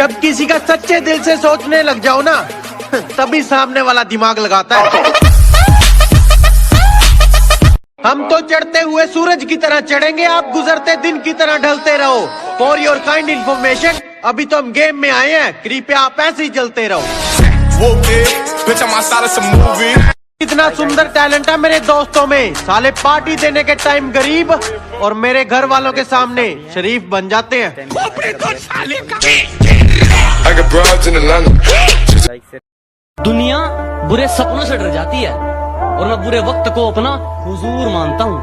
जब किसी का सच्चे दिल से सोचने लग जाओ ना, तभी सामने वाला दिमाग लगाता है। हम तो चढ़ते हुए सूरज की तरह चढ़ेंगे, आप गुजरते दिन की तरह ढलते रहो। फॉर योर काइंड इन्फॉर्मेशन, अभी तो हम गेम में आए हैं, कृपया आप ऐसे ही चलते रहो। कितना सुंदर टैलेंट है मेरे दोस्तों में, साले पार्टी देने के टाइम गरीब और मेरे घर वालों के सामने शरीफ बन जाते हैं। दुनिया बुरे सपनों से डर जाती है और मैं बुरे वक्त को अपना हुजूर मानता हूँ।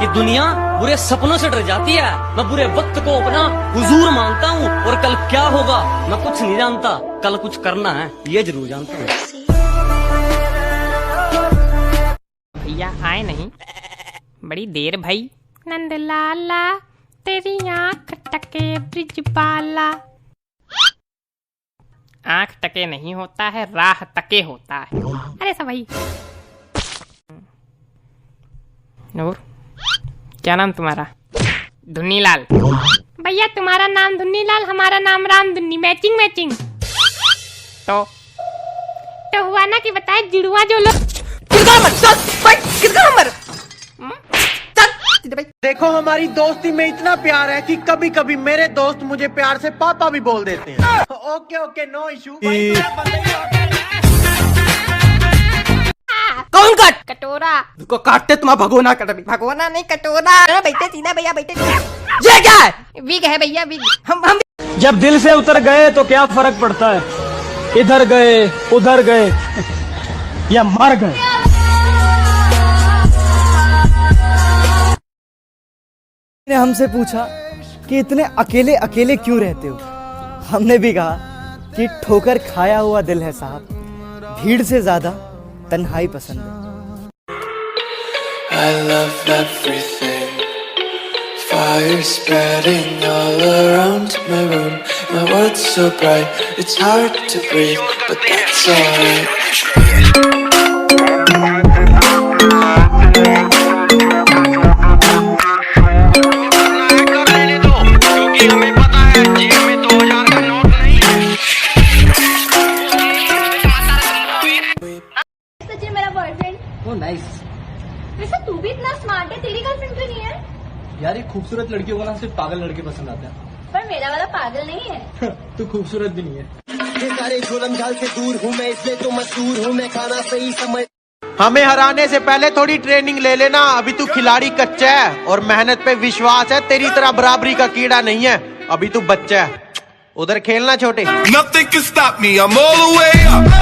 कि दुनिया बुरे सपनों से डर जाती है, मैं बुरे वक्त को अपना हुजूर मानता हूँ। और कल क्या होगा मैं कुछ नहीं जानता, कल कुछ करना है ये जरूर जानता हूँ। भैया आए नहीं, बड़ी देर भाई। नंद लाला तेरी आँख टके ब्रिज बाला। आँख टके नहीं होता है, राह तके होता है। अरे सब भाई। और क्या नाम तुम्हारा? धुन्नी लाल। भैया तुम्हारा नाम धुन्नी लाल, हमारा नाम राम धुन्नी। Matching matching. तो हुआ ना कि बताए जुड़वा जो लोग। देखो हमारी दोस्ती में इतना प्यार है कि कभी कभी मेरे दोस्त मुझे प्यार से पापा भी बोल देते हैं। Okay okay no issue. कौन काट? कटोरा को काटते तुम्हारा भगोना कट। भगवाना नहीं कटोरा। बैठे सीधा भैया बैठे। ये क्या है? विग है भैया विग। हम जब दिल से उतर गए तो क्या फर्क पड़ता है, इधर गए उधर गए या मर गए। ने हमसे पूछा कि इतने अकेले अकेले क्यों रहते हो। हमने भी कहा कि ठोकर खाया हुआ दिल है साहब, भीड़ से ज्यादा तन्हाई पसंद है। I love everything. Fire spreading all around my room. My world's so bright, it's hard to breathe, but that's alright. Sachin मेरा बॉयफ्रेंड। Oh nice. वैसे तू भी इतना स्मार्ट है, तेरी गर्लफ्रेंड क्यों नहीं है? यार ये खूबसूरत लड़कियों को ना सिर्फ पागल लड़के पसंद आते हैं। पर मेरा वाला पागल नहीं है। तू खूबसूरत भी नहीं है। ये सारे जुल्म झाल से दूर हूँ मैं, इसलिए तो मशहूर हूँ मैं, खाना सही समझ। हमें हराने से पहले थोड़ी ट्रेनिंग ले लेना, अभी तू खिलाड़ी कच्चा है और मेहनत पे विश्वास है, तेरी तरह बराबरी का कीड़ा नहीं है, अभी तू बच्चा है। उधर खेलना छोटे। Nothing can stop me, I'm all the way up.